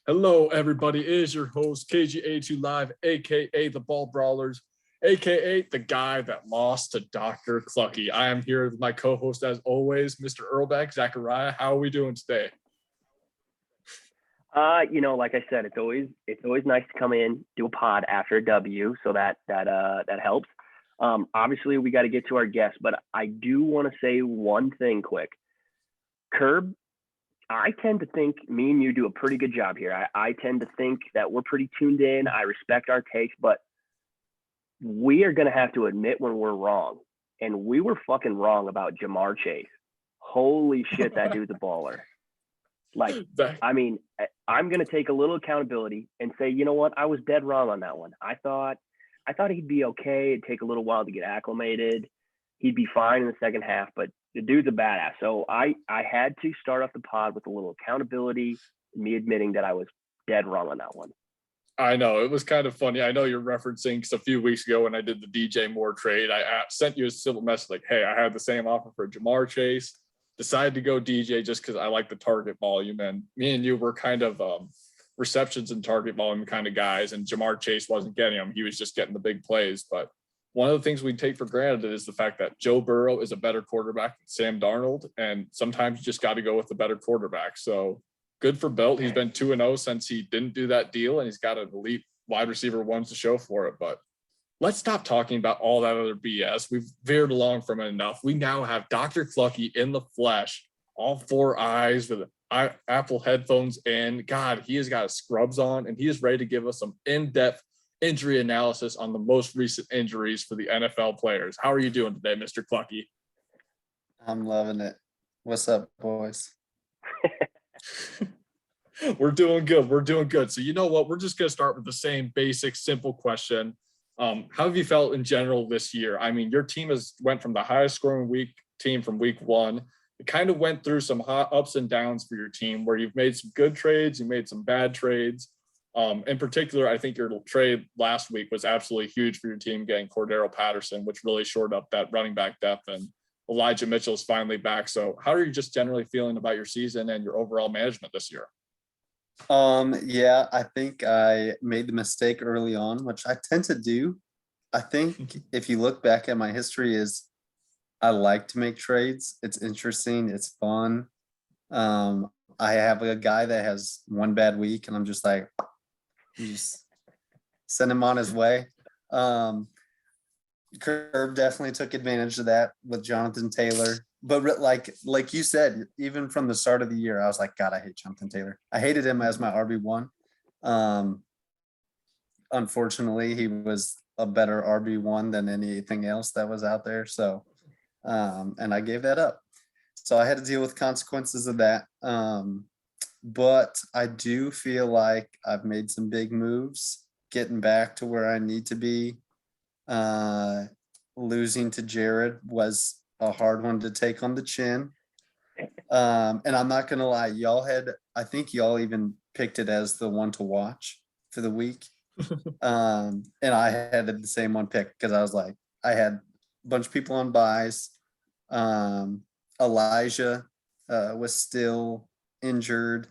Hello, everybody. It is your host, KGA2 Live, aka the Ball Brawlers, aka the guy that lost to Dr. Clucky. I am here with my co-host, as always, Mr. Earlbeck, Zachariah. How are we doing today? Like I said, it's always nice to come in, do a pod after a W, so that helps. Obviously, we got to get to our guests, but I do want to say one thing quick. Curb, I tend to think me and you do a pretty good job here. I tend to think that we're pretty tuned in. I respect our takes, but we are going to have to admit when we're wrong. And we were fucking wrong about Jamar Chase. Holy shit, that dude's a baller. I'm going to take a little accountability and say, you know what? I was dead wrong on that one. I thought he'd be okay. It'd take a little while to get acclimated. He'd be fine in the second half, but the dude's a badass. So I had to start off the pod with a little accountability, me admitting that I was dead wrong on that one. I know. It was kind of funny. I know you're referencing because a few weeks ago when I did the DJ Moore trade, I sent you a simple message like, hey, I had the same offer for Jamar Chase. Decided to go DJ just because I like the target volume. And me and you were kind of receptions and target volume kind of guys. And Jamar Chase wasn't getting them. He was just getting the big plays. But one of the things we take for granted is the fact that Joe Burrow is a better quarterback than Sam Darnold. And sometimes you just got to go with the better quarterback. So good for Belt. He's been 2-0 since he didn't do that deal. And he's got an elite wide receiver ones to show for it. But let's stop talking about all that other BS. We've veered along from it enough. We now have Dr. Clucky in the flesh, all four eyes with Apple headphones in. God, he has got his scrubs on, and he is ready to give us some in-depth injury analysis on the most recent injuries for the NFL players. How are you doing today, Mr. Clucky? I'm loving it. What's up, boys? We're doing good. So you know what? We're just going to start with the same basic, simple question. How have you felt in general this year? I mean, your team went from the highest scoring team from week one. It kind of went through some hot ups and downs for your team where you've made some good trades, you made some bad trades. In particular, I think your trade last week was absolutely huge for your team, getting Cordero Patterson, which really shored up that running back depth, and Elijah Mitchell is finally back. So how are you just generally feeling about your season and your overall management this year? Yeah, I think I made the mistake early on, which I tend to do. I think if you look back at my history is I like to make trades. It's interesting. It's fun. I have a guy that has one bad week and I'm just like, just send him on his way. Curb definitely took advantage of that with Jonathan Taylor. But like you said, even from the start of the year, I was like, God, I hate Jonathan Taylor. I hated him as my RB1. Unfortunately, he was a better RB1 than anything else that was out there. So, and I gave that up. So I had to deal with consequences of that. But I do feel like I've made some big moves, getting back to where I need to be. Losing to Jared was a hard one to take on the chin. And I'm not going to lie, I think y'all even picked it as the one to watch for the week. And I had the same one picked because I was like, I had a bunch of people on buys. Elijah was still injured,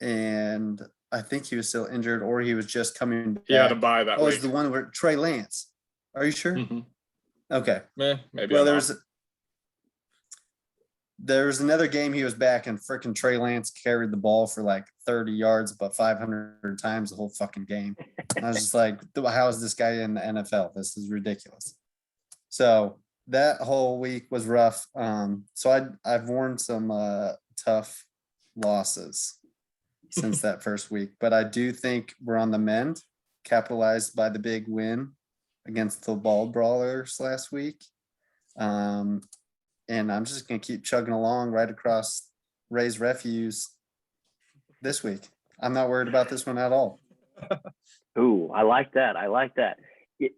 and I think he was still injured or he was just coming back. He had a buy that week. Oh, it was the one where Trey Lance. Are you sure? Mm-hmm. Okay. Maybe. Well, there's another game he was back and freaking Trey Lance carried the ball for like 30 yards, but 500 times the whole fucking game. I was just like, how is this guy in the NFL? This is ridiculous. So that whole week was rough. So I've worn some tough losses since that first week, but I do think we're on the mend, capitalized by the big win against the Ball Brawlers last week. And I'm just going to keep chugging along right across Ray's Refuse this week. I'm not worried about this one at all. Ooh, I like that.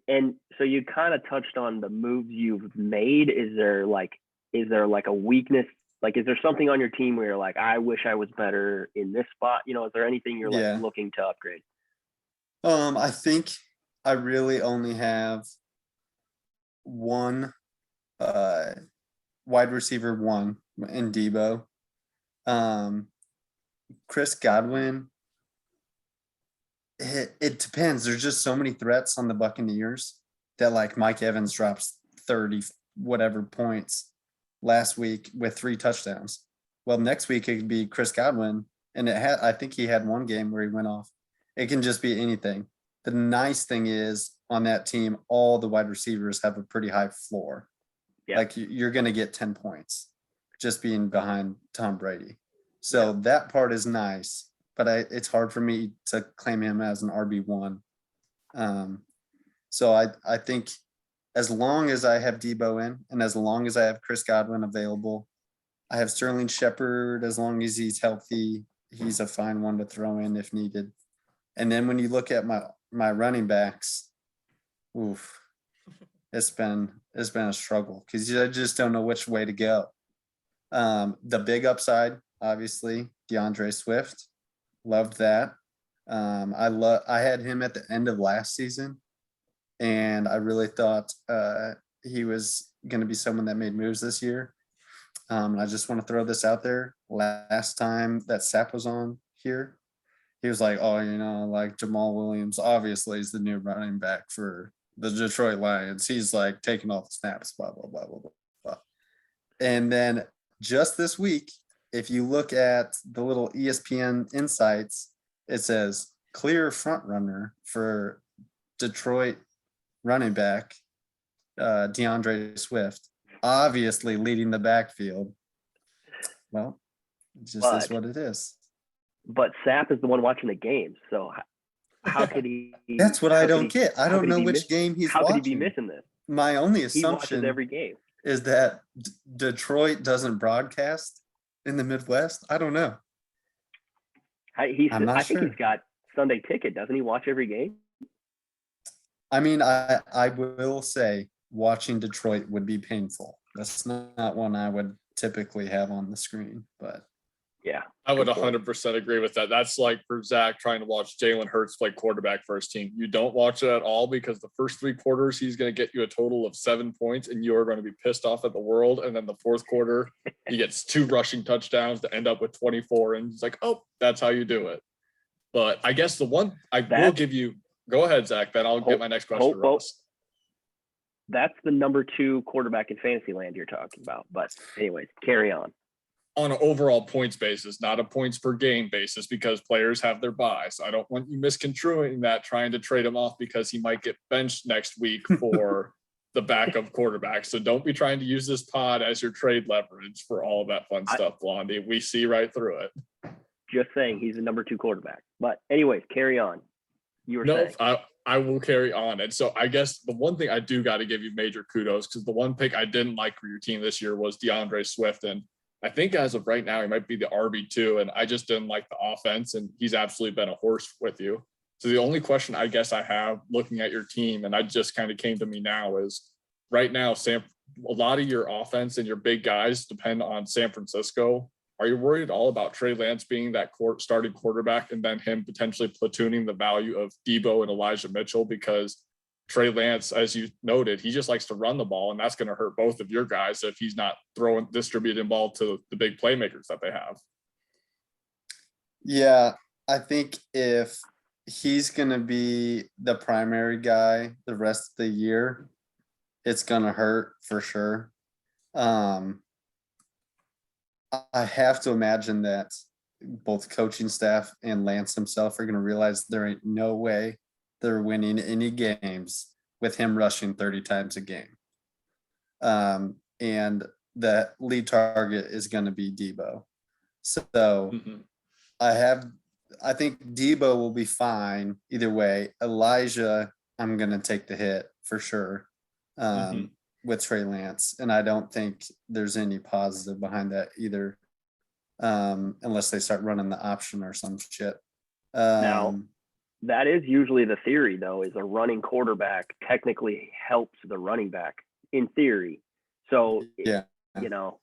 And so you kind of touched on the moves you've made. Is there like a weakness? Like, is there something on your team where you're like, I wish I was better in this spot? You know, is there anything you're looking to upgrade? I think I really only have one wide receiver one in Debo. Chris Godwin It depends. There's just so many threats on the Buccaneers that like Mike Evans drops 30 whatever points last week with 3 touchdowns. Well, next week it could be Chris Godwin, and I think he had one game where he went off. It can just be anything. The nice thing is on that team, all the wide receivers have a pretty high floor. Yeah. Like you're going to get 10 points just being behind Tom Brady. So that part is nice, but it's hard for me to claim him as an RB1. So I think as long as I have Debo in and as long as I have Chris Godwin available, I have Sterling Shepard as long as he's healthy. He's a fine one to throw in if needed. And then when you look at my running backs, oof, it's been a struggle because I just don't know which way to go. The big upside, obviously, DeAndre Swift, loved that. I had him at the end of last season, and I really thought he was going to be someone that made moves this year. And I just want to throw this out there. Last time that Sap was on here, he was like, oh, like Jamal Williams obviously is the new running back for the Detroit Lions. He's like taking all the snaps, blah, blah, blah, blah, blah, blah. And then just this week, if you look at the little ESPN insights, it says clear front runner for Detroit running back, DeAndre Swift, obviously leading the backfield. Well, it just is what it is. But Sap is the one watching the games, so how could he? That's what I don't get. I don't know which game he's watching. How could he be missing this? My only He watches assumption every game. is that Detroit doesn't broadcast in the Midwest. I don't know. I think he's got Sunday Ticket. Doesn't he watch every game? I mean, I will say watching Detroit would be painful. That's not one I would typically have on the screen, but yeah, I would 100% agree with that. That's like for Zach trying to watch Jalen Hurts play quarterback for his team. You don't watch it at all because the first 3 quarters, he's going to get you a total of 7 points and you are going to be pissed off at the world. And then the fourth quarter, he gets 2 rushing touchdowns to end up with 24. And he's like, oh, that's how you do it. But I guess the one will give you, go ahead, Zach, then I'll get my next question to Ross. That's the number 2 quarterback in fantasy land you're talking about. But anyways, carry on. On an overall points basis, not a points per game basis, because players have their buys. I don't want you misconstruing that, trying to trade him off because he might get benched next week for the backup quarterback. So don't be trying to use this pod as your trade leverage for all of that fun stuff, Blondie. We see right through it. Just saying he's the number 2 quarterback. But anyways, carry on. You were saying. I will carry on. And so I guess the one thing I do got to give you major kudos, because the one pick I didn't like for your team this year was DeAndre Swift. And I think as of right now, he might be the RB2, and I just didn't like the offense, and he's absolutely been a horse with you. So the only question I guess I have looking at your team, and I just kind of came to me now, is right now, a lot of your offense and your big guys depend on San Francisco. Are you worried at all about Trey Lance being that starting quarterback and then him potentially platooning the value of Debo and Elijah Mitchell? Because Trey Lance, as you noted, he just likes to run the ball, and that's going to hurt both of your guys if he's not distributing ball to the big playmakers that they have. Yeah, I think if he's going to be the primary guy the rest of the year, it's going to hurt for sure. I have to imagine that both coaching staff and Lance himself are going to realize there ain't no way they're winning any games with him rushing 30 times a game. And the lead target is going to be Debo. So I think Debo will be fine either way. Elijah, I'm going to take the hit for sure with Trey Lance. And I don't think there's any positive behind that either, unless they start running the option or some shit. Now, that is usually the theory, though, is a running quarterback technically helps the running back in theory. So, I don't know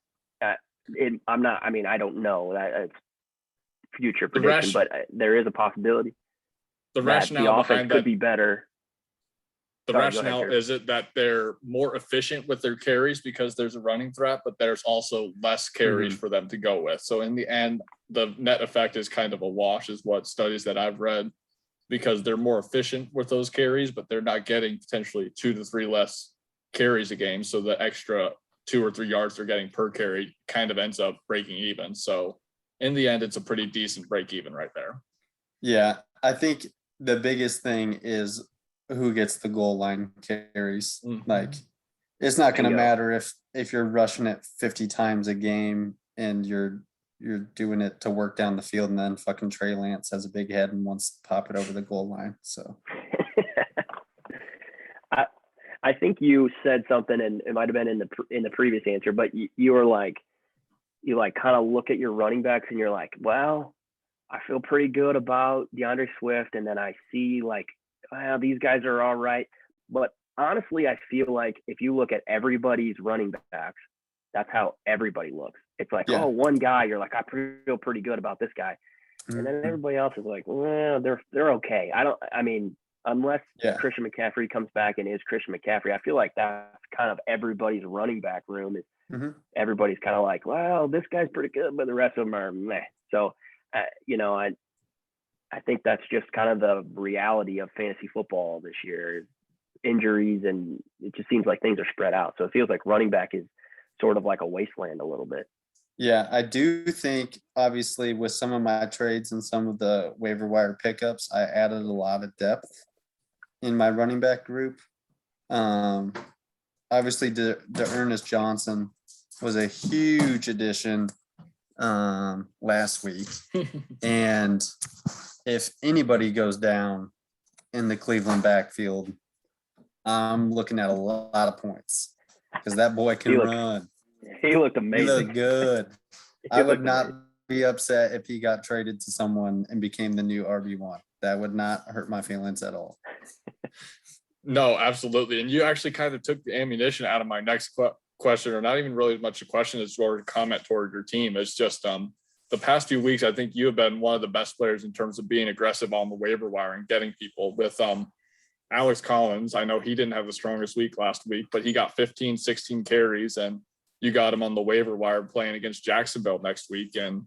that it's future prediction, but there is a possibility. The rationale the offense could be better. The rationale is it that they're more efficient with their carries because there's a running threat, but there's also less carries for them to go with. So in the end, the net effect is kind of a wash, is what studies that I've read. because they're more efficient with those carries, but they're not getting potentially 2 to 3 less carries a game. So the extra 2 or 3 yards they're getting per carry kind of ends up breaking even. So in the end, it's a pretty decent break even right there. Yeah, I think the biggest thing is who gets the goal line carries. Mm-hmm. Like, it's not going to Bingo. matter if you're rushing it 50 times a game and you're doing it to work down the field, and then fucking Trey Lance has a big head and wants to pop it over the goal line. So I think you said something, and it might have been in the previous answer, but you were like, you like kind of look at your running backs and you're like, well, I feel pretty good about DeAndre Swift, and then I see like, well, these guys are all right. But honestly, I feel like if you look at everybody's running backs, that's how everybody looks. It's like, Yeah. oh, one guy, you're like, I feel pretty good about this guy. And then Mhm. everybody else is like, well, they're okay. I mean, unless Yeah. Christian McCaffrey comes back and is Christian McCaffrey, I feel like that's kind of everybody's running back room is Mhm. everybody's kind of like, well, this guy's pretty good, but the rest of them are meh. So, you know, I think that's just kind of the reality of fantasy football this year, injuries, and it just seems like things are spread out. So it feels like running back is sort of like a wasteland a little bit. Yeah, I do think obviously with some of my trades and some of the waiver wire pickups, I added a lot of depth in my running back group. Obviously the Ernest Johnson was a huge addition last week. And if anybody goes down in the Cleveland backfield, I'm looking at a lot of points because that boy can run. He looked He amazing. looked good. I would not be upset if he got traded to someone and became the new RB1. That would not hurt my feelings at all. No, absolutely. And you actually kind of took the ammunition out of my next question, or not even really much a question, it's more a comment toward your team. It's just the past few weeks, I think you have been one of the best players in terms of being aggressive on the waiver wire and getting people with Alex Collins. I know he didn't have the strongest week last week, but he got 15, 16 carries, and you got him on the waiver wire playing against Jacksonville next week. And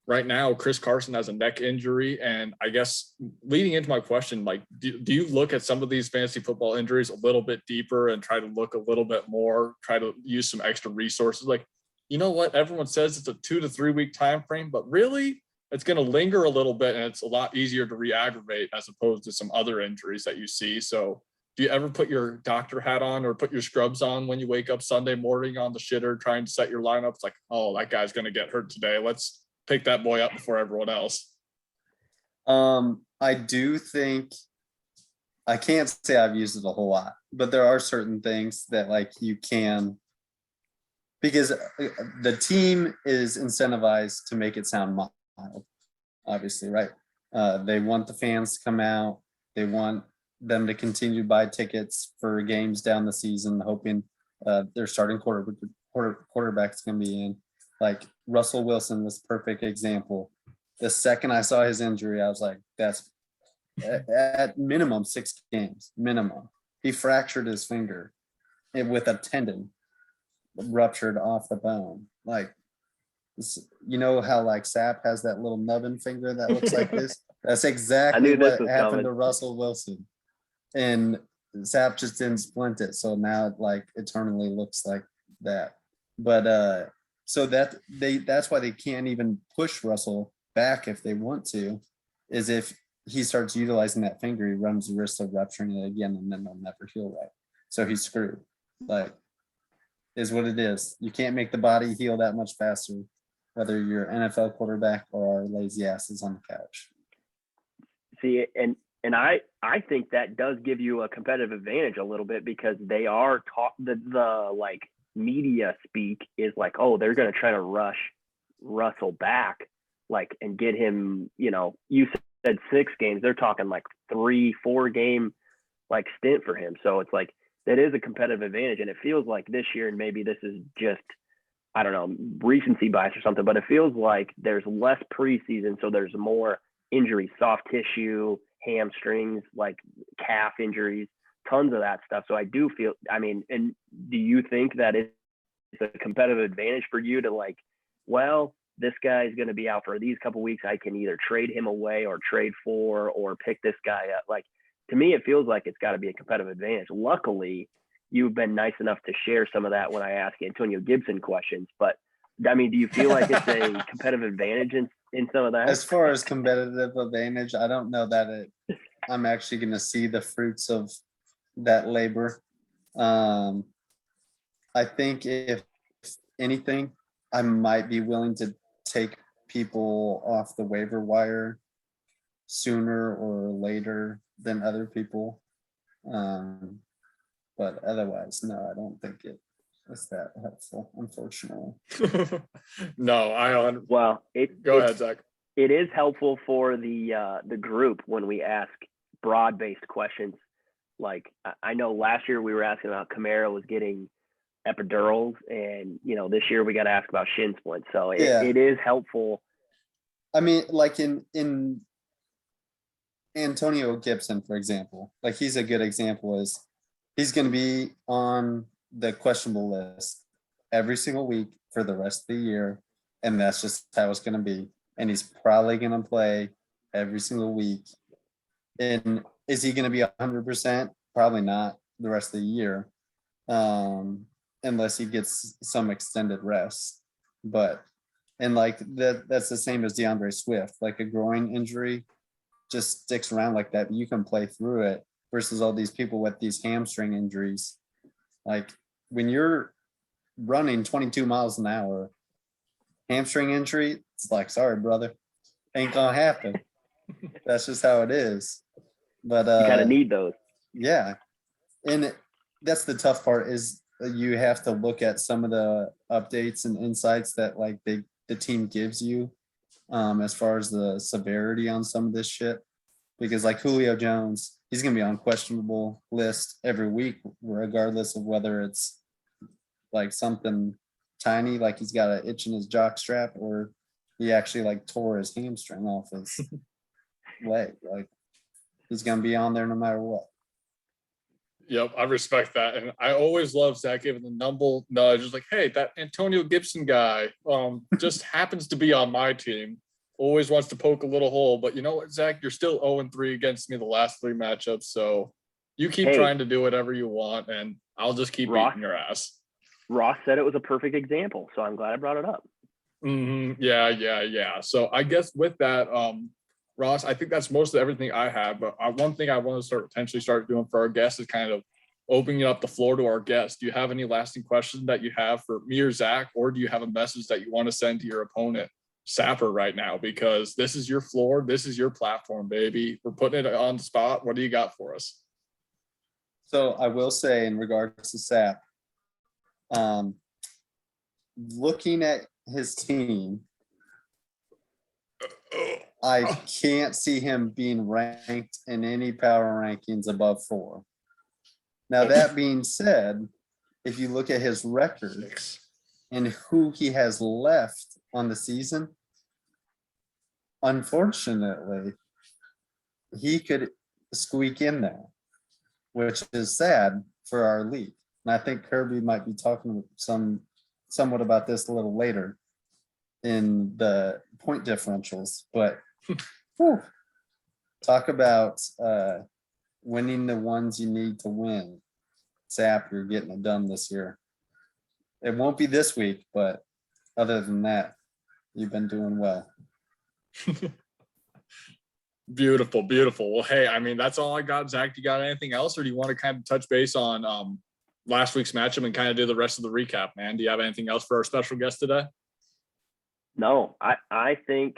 right now, Chris Carson has a neck injury. And I guess leading into my question, like, do you look at some of these fantasy football injuries a little bit deeper and try to look a little bit more, try to use some extra resources? Like, you know what? Everyone says it's a 2 to 3 week time frame, but really it's going to linger a little bit, and it's a lot easier to re-aggravate as opposed to some other injuries that you see. So do you ever put your doctor hat on or put your scrubs on when you wake up Sunday morning on the shitter trying to set your lineup? It's like, oh, that guy's going to get hurt today. Let's pick that boy up before everyone else. I do think, I can't say I've used it a whole lot, but there are certain things that like you can, because the team is incentivized to make it sound mild, obviously, right? They want the fans to come out. They want them to continue to buy tickets for games down the season, hoping their starting quarterback's going to be in. Like Russell Wilson was a perfect example. The second I saw his injury, I was like, that's at minimum 6 games, minimum. He fractured his finger with a tendon ruptured off the bone. Like, you know how like Sapp has that little nubbin finger that looks like this? That's exactly what happened to Russell Wilson. And Sapp just didn't splint it. So now it like eternally looks like that. But so that's why they can't even push Russell back if they want to, is if he starts utilizing that finger, he runs the risk of rupturing it again, and then they'll never heal right. So he's screwed. Like, is what it is. You can't make the body heal that much faster, whether you're an NFL quarterback or our lazy asses on the couch. See, and I think that does give you a competitive advantage a little bit, because they are the like media speak is like, oh, they're going to try to rush Russell back, like, and get him, you know, you said 6 games, they're talking like 3-4 game like stint for him. So it's like, that is a competitive advantage. And it feels like this year, and maybe this is just, I don't know, recency bias or something, but it feels like there's less preseason. So there's more injuries, soft tissue, hamstrings, like calf injuries, tons of that stuff. So I do feel, I mean, and do you think that it's a competitive advantage for you to like, well, this guy is going to be out for these couple weeks. I can either trade him away or trade for or pick this guy up. Like, to me, it feels like it's got to be a competitive advantage. Luckily, you've been nice enough to share some of that when I ask Antonio Gibson questions. But, I mean, do you feel like it's a competitive advantage in some of that? As far as competitive advantage, I don't know that I'm actually going to see the fruits of that labor. I think if anything, I might be willing to take people off the waiver wire sooner or later than other people. But otherwise, no, I don't think it's that helpful, unfortunately. No, well, go ahead, Zach. It is helpful for the group when we ask broad-based questions. Like, I know last year we were asking about Kamara was getting epidurals, and this year we got to ask about shin splints. So it is helpful. I mean, like in Antonio Gibson, for example, like he's a good example. Is he's going to be on the questionable list every single week for the rest of the year, and that's just how it's going to be. And he's probably going to play every single week. And is he going to be 100%? Probably not the rest of the year. Unless he gets some extended rest. But, and like that's the same as DeAndre Swift, like a groin injury just sticks around like that. You can play through it versus all these people with these hamstring injuries. Like when you're running 22 miles an hour, hamstring injury, it's like, sorry, brother, ain't gonna happen. That's just how it is. But you kind of need those. Yeah. And that's the tough part is you have to look at some of the updates and insights that like the team gives you as far as the severity on some of this shit. Because like Julio Jones, he's going to be on questionable list every week, regardless of whether it's like something tiny, like he's got an itch in his jock strap, or he actually like tore his hamstring off his leg. Like he's going to be on there no matter what. Yep, I respect that. And I always love Zach giving the numble nudge. It's like, hey, that Antonio Gibson guy just happens to be on my team. Always wants to poke a little hole. But you know what, Zach? You're still 0-3 against me the last 3 matchups. So you keep trying to do whatever you want, and I'll just keep beating your ass. Ross said it was a perfect example, so I'm glad I brought it up. Mm-hmm. Yeah. So I guess with that, Ross, I think that's most of everything I have. But one thing I want to potentially start doing for our guests is kind of opening up the floor to our guests. Do you have any lasting questions that you have for me or Zach, or do you have a message that you want to send to your opponent, Sapper, right now? Because this is your floor. This is your platform, baby. We're putting it on the spot. What do you got for us? So I will say in regards to Sap, looking at his team, I can't see him being ranked in any power rankings above 4. Now, that being said, if you look at his record and who he has left on the season, unfortunately, he could squeak in there, which is sad for our league. And I think Kirby might be talking somewhat about this a little later in the point differentials, but talk about winning the ones you need to win. Sap, you're getting it done this year. It won't be this week, but other than that, you've been doing well. Beautiful. Well, hey, I mean, that's all I got. Zach, do you got anything else, or do you want to kind of touch base on last week's matchup and kind of do the rest of the recap, man? Do you have anything else for our special guest today? No, I think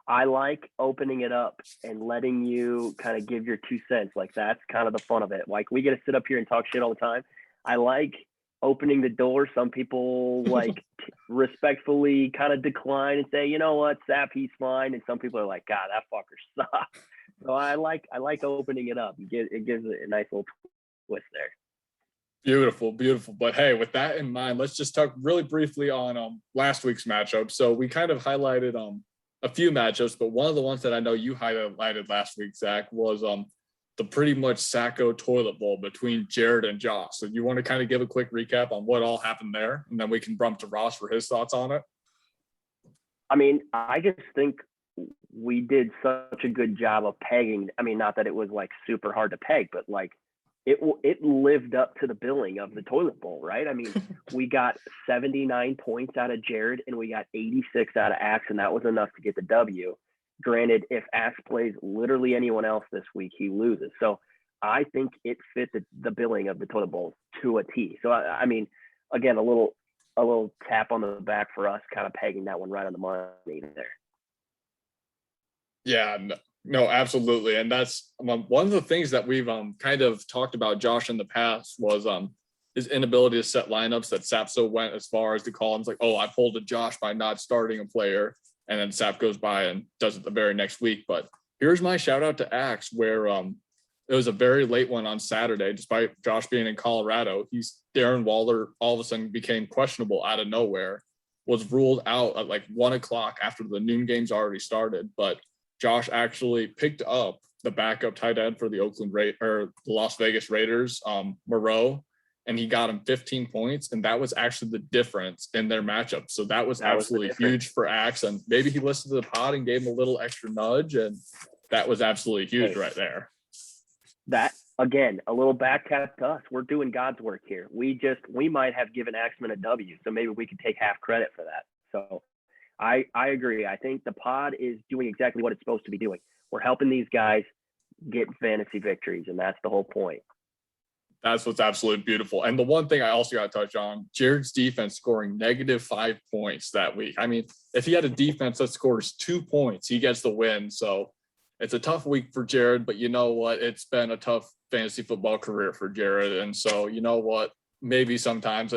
I like opening it up and letting you kind of give your 2 cents. Like, that's kind of the fun of it. Like, we get to sit up here and talk shit all the time. I like opening the door. Some people like respectfully kind of decline and say, you know what, Sap, he's fine. And some people are like, God, that fucker sucks. So I like opening it up. It gives it a nice little twist there. Beautiful. But hey, with that in mind, let's just talk really briefly on last week's matchup. So we kind of highlighted a few matchups, but one of the ones that I know you highlighted last week, Zach, was the pretty much Sacco toilet bowl between Jared and Josh. So you want to kind of give a quick recap on what all happened there, and then we can bump to Ross for his thoughts on it? I mean, I just think we did such a good job of pegging. I mean, not that it was like super hard to peg, but like it lived up to the billing of the toilet bowl, right? I mean, we got 79 points out of Jared and we got 86 out of Axe, and that was enough to get the W. Granted, if Axe plays literally anyone else this week, he loses. So I think it fit the billing of the toilet bowl to a T. So I mean, again, a little tap on the back for us, kind of pegging that one right on the money there. Yeah, no, absolutely. And that's one of the things that we've kind of talked about Josh in the past was his inability to set lineups. That Sapso went as far as to call him like, oh, I pulled a Josh by not starting a player. And then Sap goes by and does it the very next week. But here's my shout out to Axe, where it was a very late one on Saturday, despite Josh being in Colorado. Darren Waller all of a sudden became questionable out of nowhere, was ruled out at like 1 o'clock after the noon games already started. But Josh actually picked up the backup tight end for the the Las Vegas Raiders, Moreau, and he got him 15 points. And that was actually the difference in their matchup. So that was absolutely huge for Axe. And maybe he listened to the pod and gave him a little extra nudge. And that was absolutely huge right there. That, again, a little back tap to us. We're doing God's work here. We might have given Axeman a W, so maybe we could take half credit for that. So I agree. I think the pod is doing exactly what it's supposed to be doing. We're helping these guys get fantasy victories, and that's the whole point. That's what's absolutely beautiful. And the one thing I also got to touch on, Jared's defense scoring -5 points that week. I mean, if he had a defense that scores 2 points, he gets the win. So it's a tough week for Jared, but you know what? It's been a tough fantasy football career for Jared. And so, you know what? Maybe sometimes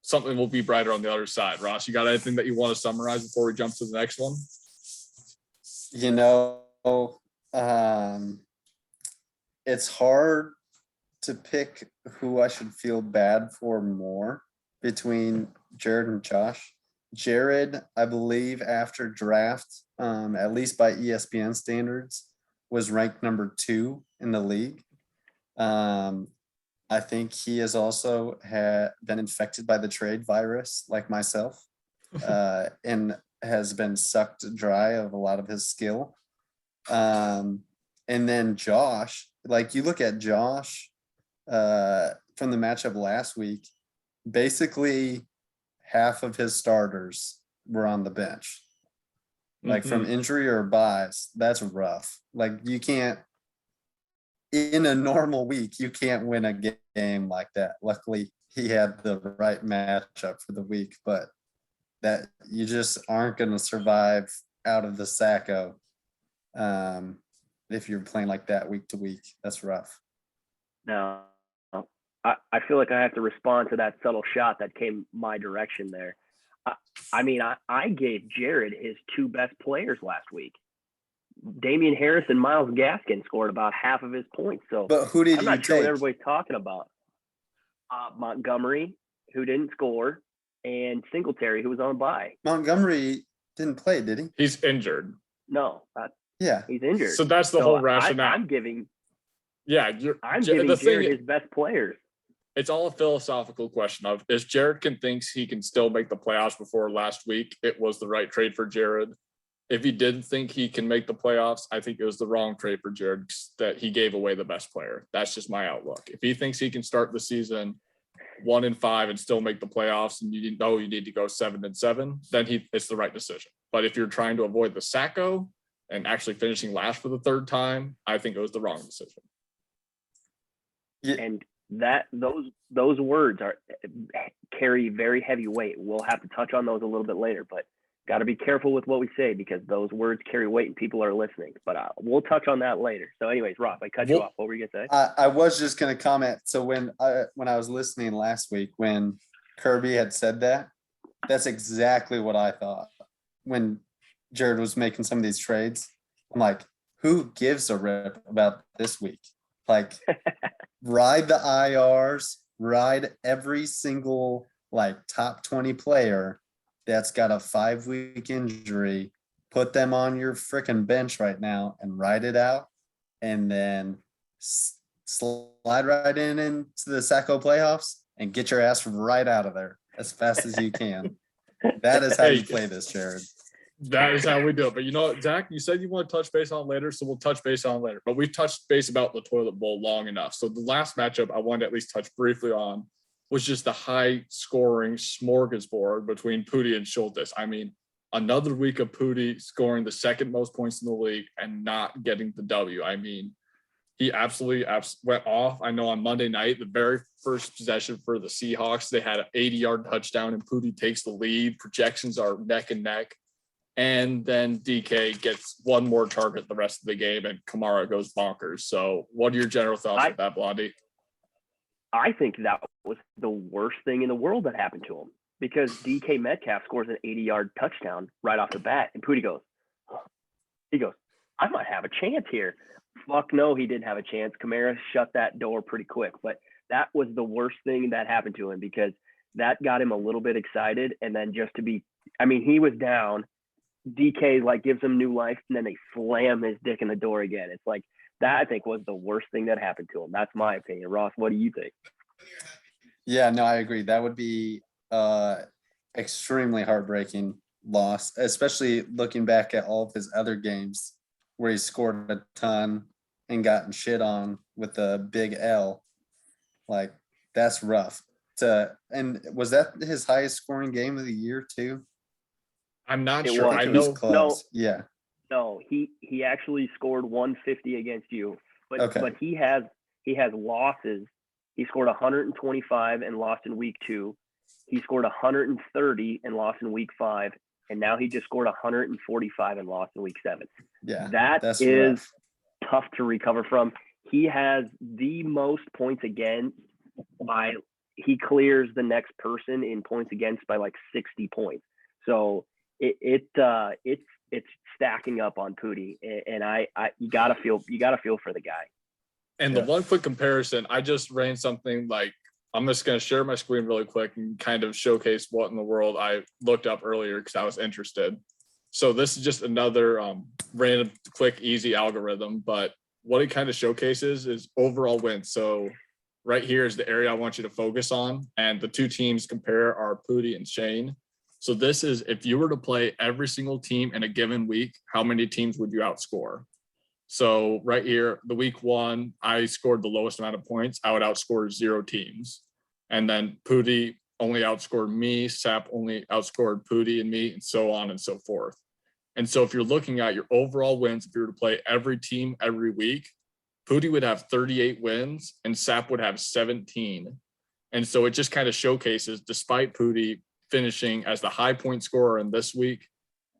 something will be brighter on the other side. Ross, you got anything that you want to summarize before we jump to the next one? You know, it's hard to pick who I should feel bad for more between Jared and Josh. Jared, I believe after draft, at least by ESPN standards, was ranked number 2 in the league. I think he has also been infected by the trade virus like myself, and has been sucked dry of a lot of his skill. And then Josh, like you look at Josh from the matchup last week, basically half of his starters were on the bench. Like from injury or buys, that's rough. Like you can't, in a normal week, you can't win a game like that. Luckily, he had the right matchup for the week, but that you just aren't going to survive out of the Sacco if you're playing like that week to week. That's rough. No, I feel like I have to respond to that subtle shot that came my direction there. I mean, I gave Jared his 2 best players last week. Damian Harris and Myles Gaskin scored about half of his points. So, but who did I'm not sure what everybody's talking about. Montgomery, who didn't score, and Singletary, who was on bye. Montgomery didn't play, did he? He's injured. No. Yeah, he's injured. So that's the whole rationale. I'm giving. Yeah, I'm giving Jared his best players. It's all a philosophical question of, if Jared thinks he can still make the playoffs before last week, it was the right trade for Jared. If he didn't think he can make the playoffs, I think it was the wrong trade for Jared, that he gave away the best player. That's just my outlook. If he thinks he can start the season 1-5 and still make the playoffs, and you know you need to go 7-7, then it's the right decision. But if you're trying to avoid the Sacco and actually finishing last for the 3rd time, I think it was the wrong decision. Yeah. And that those words carry very heavy weight. We'll have to touch on those a little bit later, but got to be careful with what we say because those words carry weight and people are listening. But we'll touch on that later. So, anyways, Ross, I cut you off. What were you gonna say? I was just gonna comment. So when I was listening last week, when Kirby had said that, that's exactly what I thought when Jared was making some of these trades. I'm like, who gives a rip about this week? Like, ride the IRs, ride every single like top 20 player that's got a 5-week injury, put them on your freaking bench right now and ride it out, and then slide right into the Sacco playoffs and get your ass right out of there as fast as you can. That is how you play this, Jared. That is how we do it. But you know what, Zach, you said you want to touch base on later, so we'll touch base on later. But we've touched base about the toilet bowl long enough. So the last matchup I wanted to at least touch briefly on was just the high scoring smorgasbord between Pooty and Schultes. I mean, another week of Pooty scoring the second most points in the league and not getting the W. I mean, he absolutely went off. I know on Monday night, the very first possession for the Seahawks, they had an 80-yard touchdown and Pooty takes the lead. Projections are neck and neck. And then DK gets one more target the rest of the game and Kamara goes bonkers. So what are your general thoughts with that, Blondie? I think that was the worst thing in the world that happened to him because DK Metcalf scores an 80-yard touchdown right off the bat. And Pooty goes, I might have a chance here. Fuck no, he didn't have a chance. Kamara shut that door pretty quick. But that was the worst thing that happened to him because that got him a little bit excited. And then he was down. DK like gives him new life and then they slam his dick in the door again. It's like that I think was the worst thing that happened to him. That's my opinion. Ross, what do you think? Yeah, no, I agree. That would be extremely heartbreaking loss, especially looking back at all of his other games where he scored a ton and gotten shit on with a big L. Like that's rough. And was that his highest scoring game of the year too? I'm not sure. I know. Close. Yeah. No, he actually scored 150 against you, but he has losses. He scored 125 and lost in week 2. He scored 130 and lost in week 5, and now he just scored 145 and lost in week 7. Yeah, that's rough. Tough to recover from. He has the most points against he clears the next person in points against by like 60 points. So it's stacking up on Pooty, and you gotta feel for the guy. And the one quick comparison, I just ran something like I'm just gonna share my screen really quick and kind of showcase what in the world I looked up earlier because I was interested. So this is just another random, quick, easy algorithm, but what it kind of showcases is overall wins. So right here is the area I want you to focus on, and the two teams compare are Pooty and Shane. So this is if you were to play every single team in a given week, how many teams would you outscore? So right here, the week 1, I scored the lowest amount of points. I would outscore 0 teams. And then Pooty only outscored me. Sap only outscored Pooty and me, and so on and so forth. And so if you're looking at your overall wins, if you were to play every team every week, Pooty would have 38 wins and Sap would have 17. And so it just kind of showcases, despite Pooty finishing as the high point scorer in this week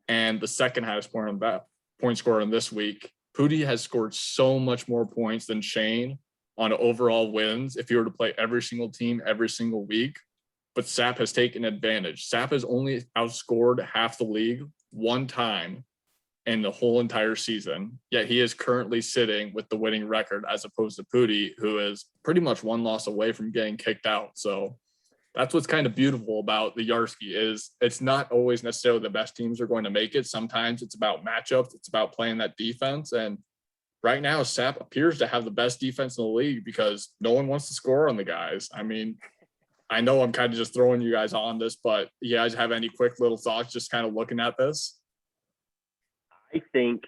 and the second highest point scorer in this week, Pooty has scored so much more points than Shane on overall wins if you were to play every single team every single week. But Sap has taken advantage. Sap has only outscored half the league one time in the whole entire season, yet he is currently sitting with the winning record as opposed to Pooty, who is pretty much one loss away from getting kicked out. So that's what's kind of beautiful about the Yarsky is it's not always necessarily the best teams are going to make it. Sometimes it's about matchups. It's about playing that defense. And right now, Sap appears to have the best defense in the league because no one wants to score on the guys. I mean, I know I'm kind of just throwing you guys on this, but you guys have any quick little thoughts just kind of looking at this? I think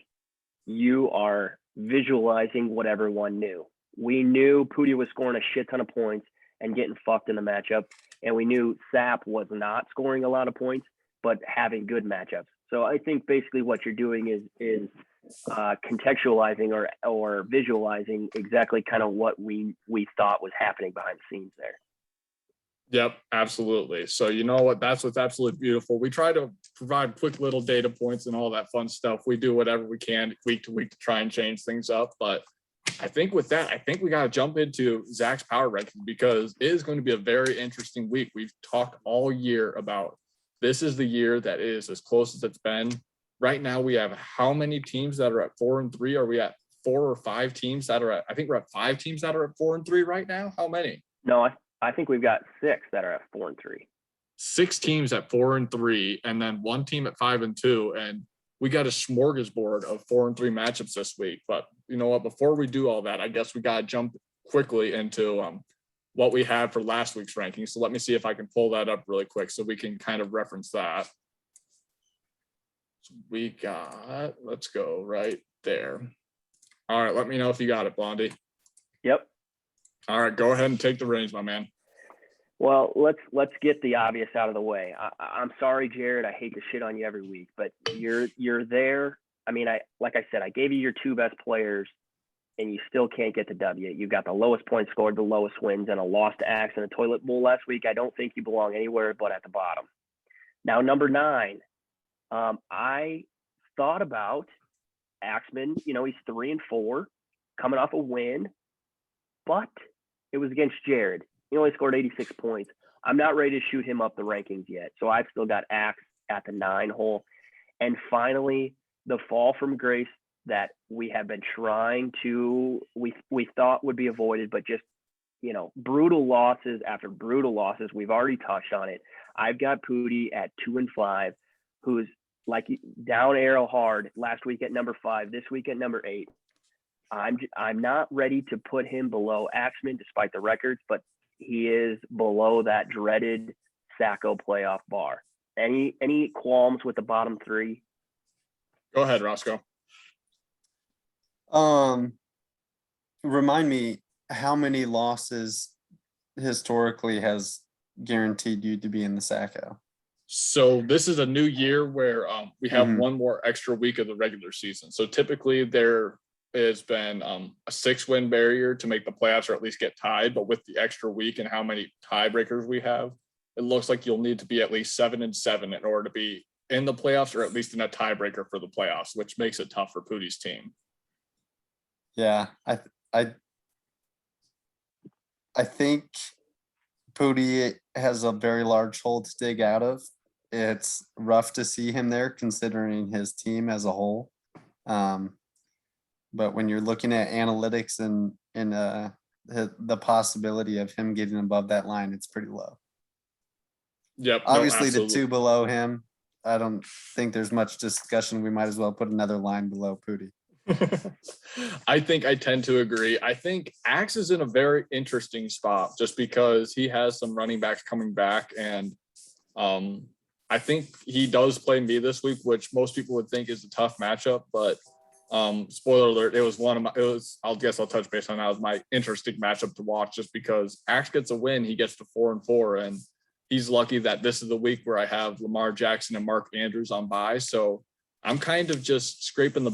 you are visualizing what everyone knew. We knew Pooty was scoring a shit ton of points and getting fucked in the matchup. And we knew Sap was not scoring a lot of points, but having good matchups. So I think basically what you're doing is contextualizing or visualizing exactly kind of what we thought was happening behind the scenes there. Yep, absolutely. So you know what? That's what's absolutely beautiful. We try to provide quick little data points and all that fun stuff. We do whatever we can week to week to try and change things up. But I think with that, I think we got to jump into Zach's power ranking because it is going to be a very interesting week. We've talked all year about this is the year that is as close as it's been. Right now, we have how many teams that are at 4-3? Are we at 4 or 5 teams that are at? I think we're at 5 teams that are at 4-3 right now. How many? No, I think we've got 6 that are at 4-3. 6 teams at 4-3, and then 1 team at 5-2, and we got a smorgasbord of 4-3 matchups this week. But you know what? Before we do all that, I guess we got to jump quickly into what we had for last week's ranking. So let me see if I can pull that up really quick so we can kind of reference that. We got, let's go right there. All right, let me know if you got it, Blondie. Yep. All right, go ahead and take the reins, my man. Well, let's get the obvious out of the way. I'm sorry, Jared. I hate to shit on you every week, but you're there. I mean, like I said, I gave you your two best players, and you still can't get the W. You got the lowest points scored, the lowest wins, and a loss to Axe in a toilet bowl last week. I don't think you belong anywhere but at the bottom. Now, number 9, I thought about Axman. You know, he's 3-4, coming off a win, but it was against Jared. He only scored 86 points. I'm not ready to shoot him up the rankings yet, so I've still got Axe at the 9 hole. And finally, the fall from grace that we have been trying to, we thought would be avoided, but just, you know, brutal losses after brutal losses. We've already touched on it. I've got Pooty at 2-5, who's like down arrow hard last week at number 5, this week at number 8. I'm not ready to put him below Axman despite the records, but he is below that dreaded Sacco playoff bar. Any qualms with the bottom 3? Go ahead, Roscoe. Remind me, how many losses historically has guaranteed you to be in the Sacco? So this is a new year where we have Mhm. one more extra week of the regular season. So typically there has been a 6-win barrier to make the playoffs or at least get tied. But with the extra week and how many tiebreakers we have, it looks like you'll need to be at least 7-7 in order to be in the playoffs or at least in a tiebreaker for the playoffs, which makes it tough for Pootie's team. Yeah, I think Pooty has a very large hole to dig out of. It's rough to see him there considering his team as a whole. But when you're looking at analytics and the possibility of him getting above that line, it's pretty low. Yep. Obviously, no, the 2 below him, I don't think there's much discussion. We might as well put another line below Pooty. I think I tend to agree. I think Axe is in a very interesting spot just because he has some running backs coming back, and I think he does play me this week, which most people would think is a tough matchup. But spoiler alert, I'll touch base on that. It was my interesting matchup to watch just because Axe gets a win, he gets to 4-4, and he's lucky that this is the week where I have Lamar Jackson and Mark Andrews on bye. So I'm kind of just scraping the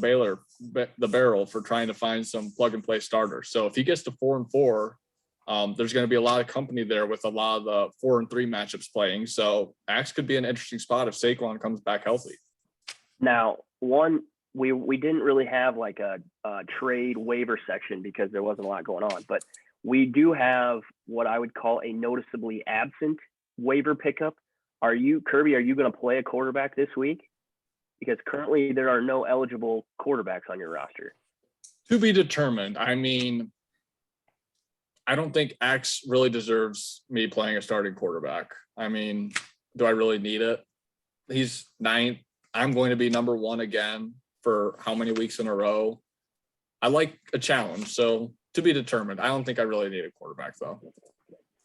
barrel for trying to find some plug and play starters. So if he gets to 4-4, there's going to be a lot of company there with a lot of the 4-3 matchups playing. So Axe could be an interesting spot if Saquon comes back healthy. Now, we didn't really have like a trade waiver section because there wasn't a lot going on, but we do have what I would call a noticeably absent waiver pickup. Kirby, are you going to play a quarterback this week? Because currently there are no eligible quarterbacks on your roster. To be determined. I mean, I don't think Axe really deserves me playing a starting quarterback. I mean, do I really need it? He's 9th. I'm going to be number 1 again for how many weeks in a row? I like a challenge. So to be determined. I don't think I really need a quarterback though.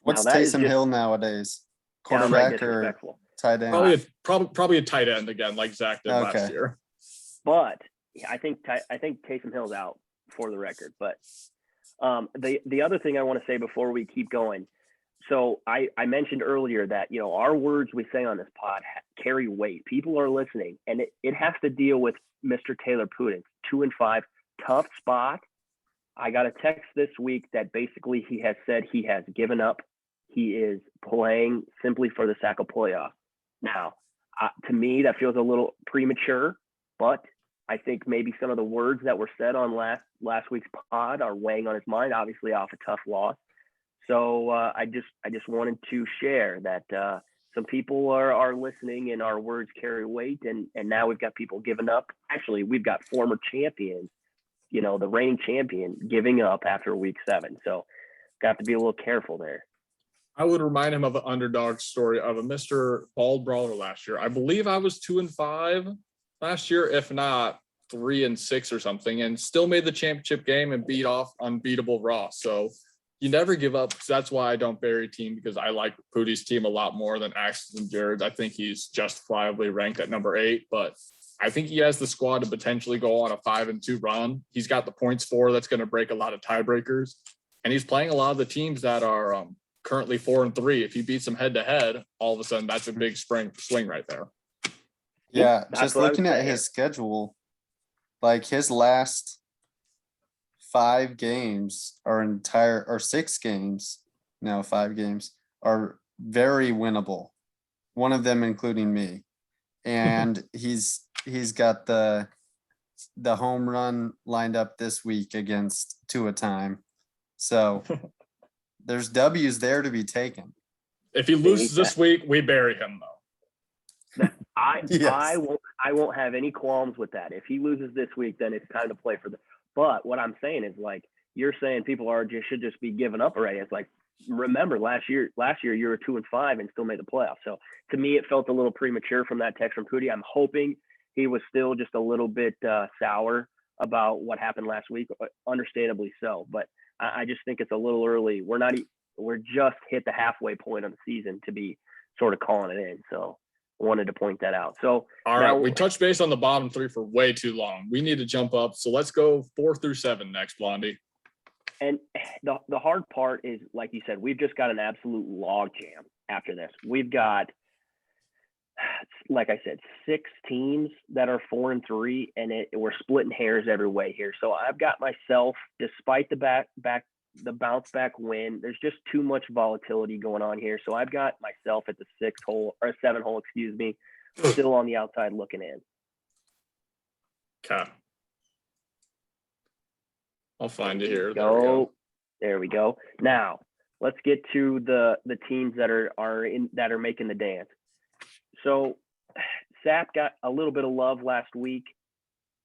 What's Taysom Hill nowadays? Quarterback or tight end? Probably a tight end again, like Zach did last year. But I think Taysom Hill's out for the record. But the other thing I want to say before we keep going. So I mentioned earlier that, you know, our words we say on this pod carry weight. People are listening, and it has to deal with Mr. Taylor Pudens, 2-5, tough spot. I got a text this week that basically he has said he has given up. He is playing simply for the Sacco playoff. Now, to me, that feels a little premature, but I think maybe some of the words that were said on last week's pod are weighing on his mind, obviously off a tough loss. So I just wanted to share that some people are listening and our words carry weight, and now we've got people giving up. Actually, we've got former champions, you know, the reigning champion giving up after week 7. So got to be a little careful there. I would remind him of an underdog story of a Mr. Bald Brawler last year. I believe I was 2-5 last year, if not 3-6 or something, and still made the championship game and beat off unbeatable Ross. So you never give up. So that's why I don't bury team, because I like Pootie's team a lot more than Axe's and Jared's. I think he's justifiably ranked at number 8, but I think he has the squad to potentially go on a 5-2 run. He's got the points for that's going to break a lot of tiebreakers. And he's playing a lot of the teams that are currently 4-3. If he beats them head to head, all of a sudden that's a big swing right there. Yeah, That's just what I was looking at saying. his schedule, like his last 5 games or 6 games, now 5 games are very winnable. One of them including me. And he's got the home run lined up this week against Tua Time. So there's W's there to be taken. If he loses this week, we bury him though. I won't have any qualms with that. If he loses this week, then it's time to play for the. But what I'm saying is, like, you're saying people should just be giving up already. It's like, remember last year you were 2-5 and still made the playoffs. So to me, it felt a little premature from that text from Pooty. I'm hoping he was still just a little bit sour about what happened last week, understandably so. But I just think it's a little early. We're just hit the halfway point of the season to be sort of calling it in. So I wanted to point that out. So all right, we touched base on the bottom 3 for way too long. We need to jump up. So let's go 4 through 7 next, Blondie. And the hard part is, like you said, we've just got an absolute log jam after this. We've got, like I said, 6 teams that are 4-3, and we're splitting hairs every way here. So I've got myself, despite the bounce back win, there's just too much volatility going on here. So I've got myself at the 7 hole, still on the outside looking in. Okay. I'll find you here. There we go. Now let's get to the teams that are making the dance. So Sap got a little bit of love last week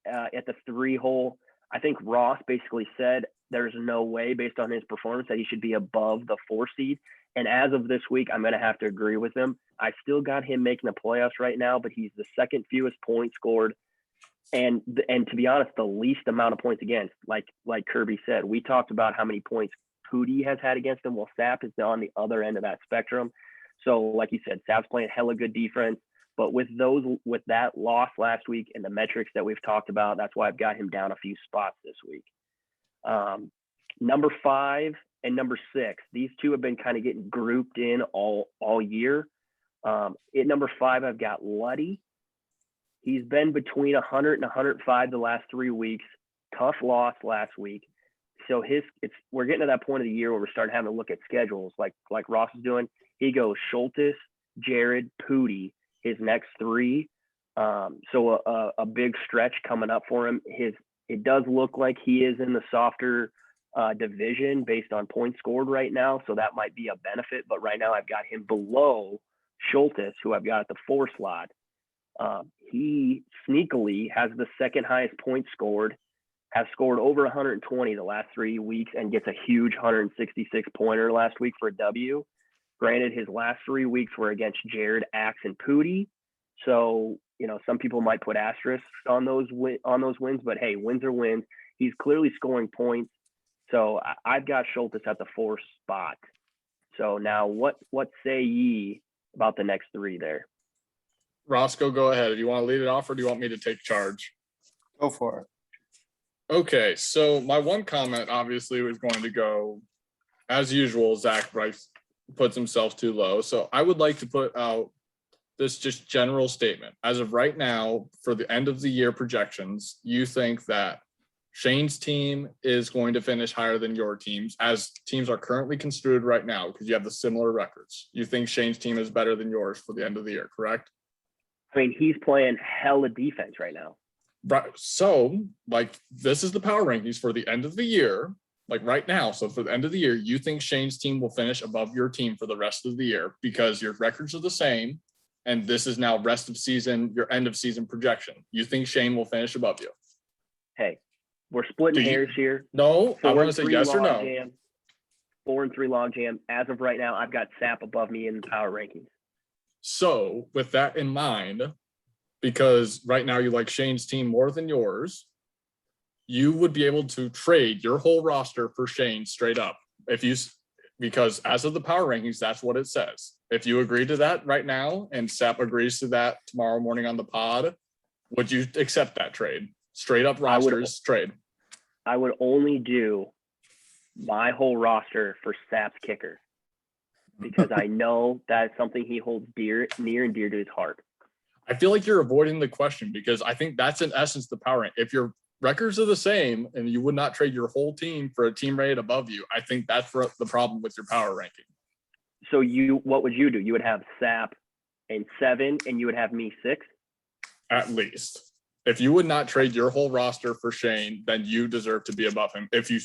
at the 3 hole. I think Ross basically said there's no way, based on his performance, that he should be above the 4 seed. And as of this week, I'm going to have to agree with him. I still got him making the playoffs right now, but he's the second fewest points scored. And to be honest, the least amount of points against, like Kirby said. We talked about how many points Pooty has had against him. Well, Sap is on the other end of that spectrum. So like you said, Sap's playing hella good defense. But with that loss last week and the metrics that we've talked about, that's why I've got him down a few spots this week. Number 5 and number 6, these two have been kind of getting grouped in all year. At number 5, I've got Luddy. He's been between 100 and 105 the last 3 weeks. Tough loss last week. So we're getting to that point of the year where we're starting having to look at schedules like Ross is doing. He goes Schultes, Jared, Pooty, his next 3. So a big stretch coming up for him. It does look like he is in the softer division based on points scored right now. So that might be a benefit. But right now I've got him below Schultes, who I've got at the 4 slot. He sneakily has the second highest points scored, has scored over 120 the last 3 weeks, and gets a huge 166 pointer last week for a W. Granted, his last 3 weeks were against Jared, Axe, and Pooty. So, some people might put asterisks on those wins, but hey, wins are wins. He's clearly scoring points. So I've got Schultes at the 4 spot. So now what say ye about the next 3 there? Roscoe, go ahead. Do you want to lead it off or do you want me to take charge? Go for it. Okay, so my one comment obviously was going to go, as usual, Zach Bryce puts himself too low. So I would like to put out this just general statement. As of right now, for the end of the year projections, you think that Shane's team is going to finish higher than your teams, as teams are currently construed right now, because you have the similar records. You think Shane's team is better than yours for the end of the year, correct? I mean, he's playing hella defense right now. Right. So, this is the power rankings for the end of the year, right now. So for the end of the year, you think Shane's team will finish above your team for the rest of the year because your records are the same. And this is now rest of season, your end of season projection. You think Shane will finish above you? Hey, we're splitting hairs here. No, I want to say yes or no. 4-3 log jam. As of right now, I've got Sap above me in the power rankings. So with that in mind, because right now you like Shane's team more than yours, you would be able to trade your whole roster for Shane straight up. Because as of the power rankings, that's what it says. If you agree to that right now and Sap agrees to that tomorrow morning on the pod, Would you accept that trade? Straight up I would- rosters trade. I would only do my whole roster for Sap's kicker because I know that's something he holds near and dear to his heart. I feel like you're avoiding the question because I think that's in essence the power rank. If your records are the same and you would not trade your whole team for a team rated above you, I think that's the problem with your power ranking. So what would you do? You would have Sap in 7 and you would have me 6? At least. If you would not trade your whole roster for Shane, then you deserve to be above him. If you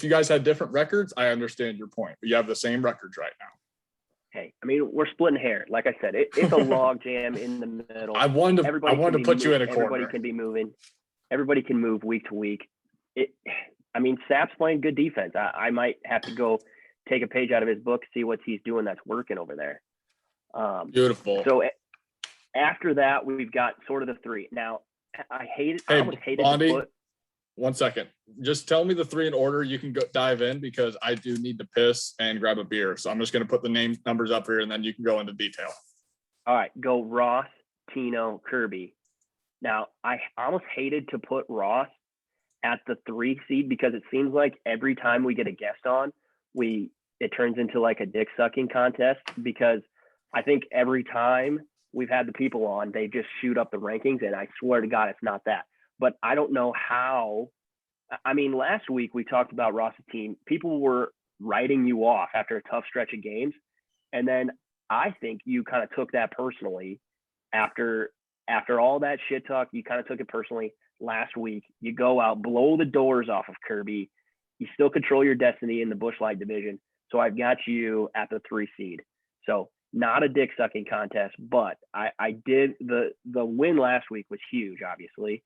guys had different records, I understand your point. But you have the same records right now. Hey, I mean, we're splitting hair. Like I said, it's a log jam in the middle. I wanted to put you in a corner. Everybody can be moving. Everybody can move week to week. Sap's playing good defense. I might have to go take a page out of his book, see what he's doing that's working over there. Beautiful. So after that, we've got sort of the 3. Now, I almost hated Blondie, to put. 1 second. Just tell me the 3 in order. You can go dive in because I do need to piss and grab a beer. So I'm just going to put the numbers up here and then you can go into detail. All right, go Ross, Tino, Kirby. Now, I almost hated to put Ross at the 3 seed because it seems like every time we get a guest on, it turns into like a dick sucking contest because I think every time we've had the people on, they just shoot up the rankings, and I swear to God, it's not that. But I don't know how. I mean, last week we talked about Ross's team. People were writing you off after a tough stretch of games, and then I think you kind of took that personally after all that shit talk. You kind of took it personally last week. You go out, blow the doors off of Kirby. You still control your destiny in the Busch Light division. So I've got you at the 3 seed. So not a dick sucking contest, but I did the win last week was huge, obviously.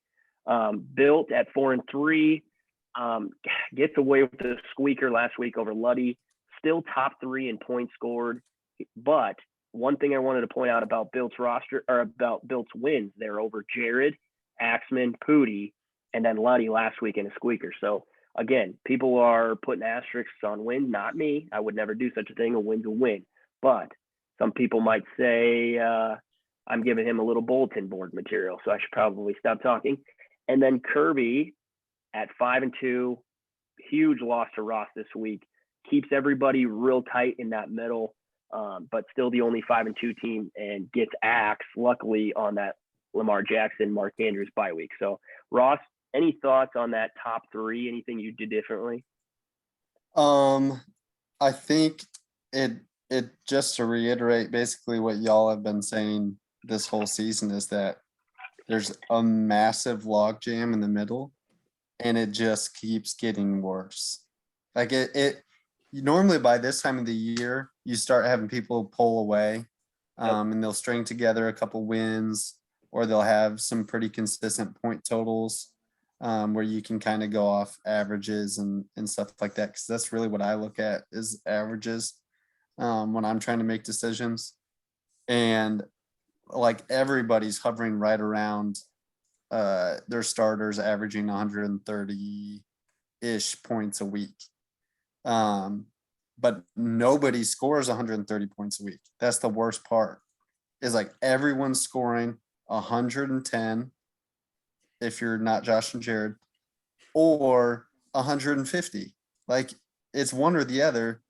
Built at 4-3, gets away with the squeaker last week over Luddy, still top 3 in points scored. But one thing I wanted to point out about Built's roster or about Built's wins, they're over Jared, Axman, Pooty, and then Luddy last week in a squeaker. So again, people are putting asterisks on wins, not me. I would never do such a thing. A win's a win. But some people might say I'm giving him a little bulletin board material, so I should probably stop talking. And then Kirby at 5-2, huge loss to Ross this week. Keeps everybody real tight in that middle, but still the only 5-2 team and gets axed, luckily, on that Lamar Jackson, Mark Andrews bye week. So, Ross, any thoughts on that top 3? Anything you did differently? I think it just to reiterate basically what y'all have been saying this whole season is that there's a massive log jam in the middle and it just keeps getting worse. Like it normally by this time of the year, you start having people pull away and they'll string together a couple wins or they'll have some pretty consistent point totals where you can kind of go off averages and stuff like that. Cause that's really what I look at is averages when I'm trying to make decisions. And like everybody's hovering right around their starters averaging 130-ish points a week. But nobody scores 130 points a week. That's the worst part is like everyone's scoring 110 if you're not Josh and Jared or 150. Like it's one or the other.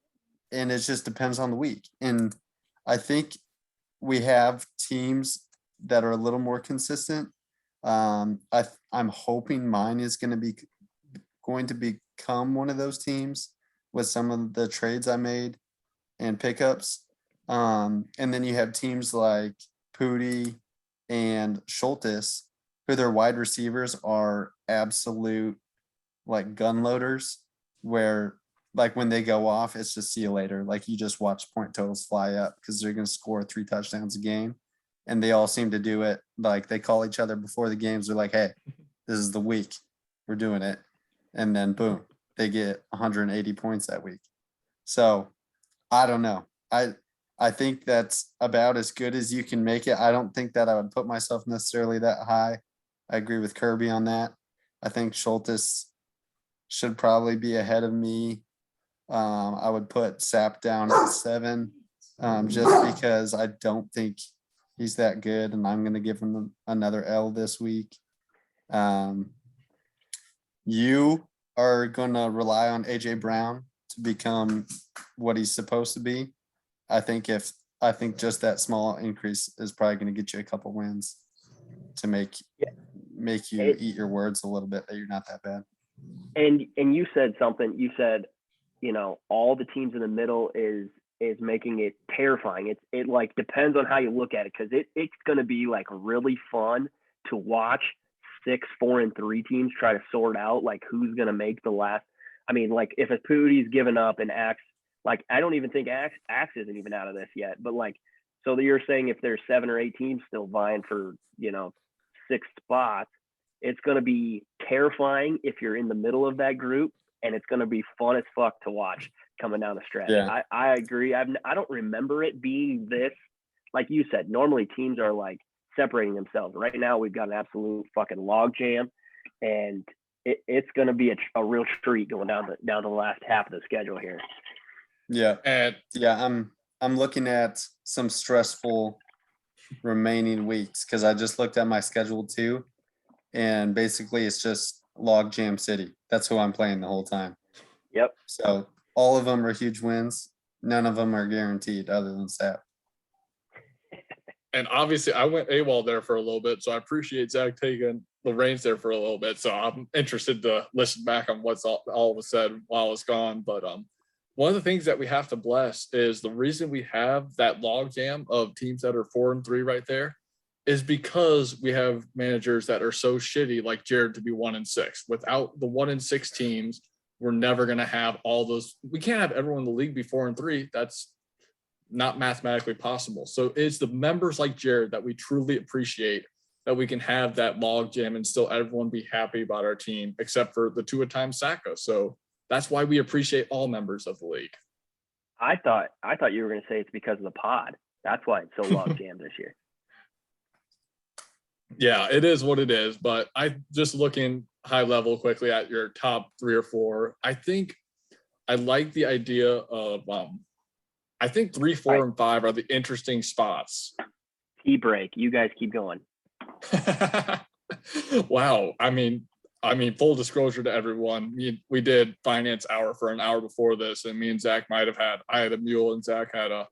And it just depends on the week. And I think we have teams that are a little more consistent. I'm hoping mine is going to become one of those teams with some of the trades I made and pickups. And then you have teams like Pooty and Schultes, who their wide receivers are absolute like gun loaders, where like when they go off, it's just see you later. Like you just watch point totals fly up because they're going to score 3 touchdowns a game. And they all seem to do it. Like they call each other before the games. They're like, hey, this is the week. We're doing it. And then boom, they get 180 points that week. So I don't know. I think that's about as good as you can make it. I don't think that I would put myself necessarily that high. I agree with Kirby on that. I think Schultes should probably be ahead of me. I would put Sap down at 7 just because I don't think He's that good, and I'm gonna give him another L this week. You are gonna rely on AJ Brown to become what he's supposed to be. I think just that small increase is probably gonna get you a couple wins to make you eat your words a little bit that you're not that bad. And you said something. You said, all the teams in the middle is making it terrifying. It like depends on how you look at it, because it's going to be like really fun to watch 6, 4, and 3 teams try to sort out like who's going to make the last. I mean, like if a Pootie's given up and Axe, like I don't even think Axe isn't even out of this yet. But like, so you're saying if there's 7 or 8 teams still vying for 6 spots, it's going to be terrifying if you're in the middle of that group, and it's going to be fun as fuck to watch coming down the stretch. Yeah. I agree. I don't remember it being this, like you said, normally teams are like separating themselves. Right now we've got an absolute fucking log jam, and it's going to be a real treat going down the last half of the schedule here. Yeah. And Yeah, I'm looking at some stressful remaining weeks because I just looked at my schedule too. And basically it's just log jam city. That's who I'm playing the whole time. Yep. So all of them are huge wins. None of them are guaranteed other than Sap. And obviously I went AWOL there for a little bit, so I appreciate Zach taking the reins there for a little bit. So I'm interested to listen back on what's all was said while it's gone. But one of the things that we have to bless is the reason we have that log jam of teams that are 4 and 3 right there is because we have managers that are so shitty, like Jared, to be 1 and 6. Without the 1 and 6 teams, we're never going to have all those. We can't have everyone in the league be 4 and 3. That's not mathematically possible. So it's the members like Jared that we truly appreciate, that we can have that log jam and still everyone be happy about our team, except for the 2-a-time Sacco. So that's why we appreciate all members of the league. I thought you were going to say it's because of the pod. That's why it's so log jammed this year. Yeah, it is what it is. But I just looking high level quickly at your top 3 or 4. I think I like the idea of I think 3, 4, and 5 are the interesting spots. Tea break. You guys keep going. Wow. I mean, full disclosure to everyone, we did finance hour for an hour before this, and me and Zach I had a mule and Zach had a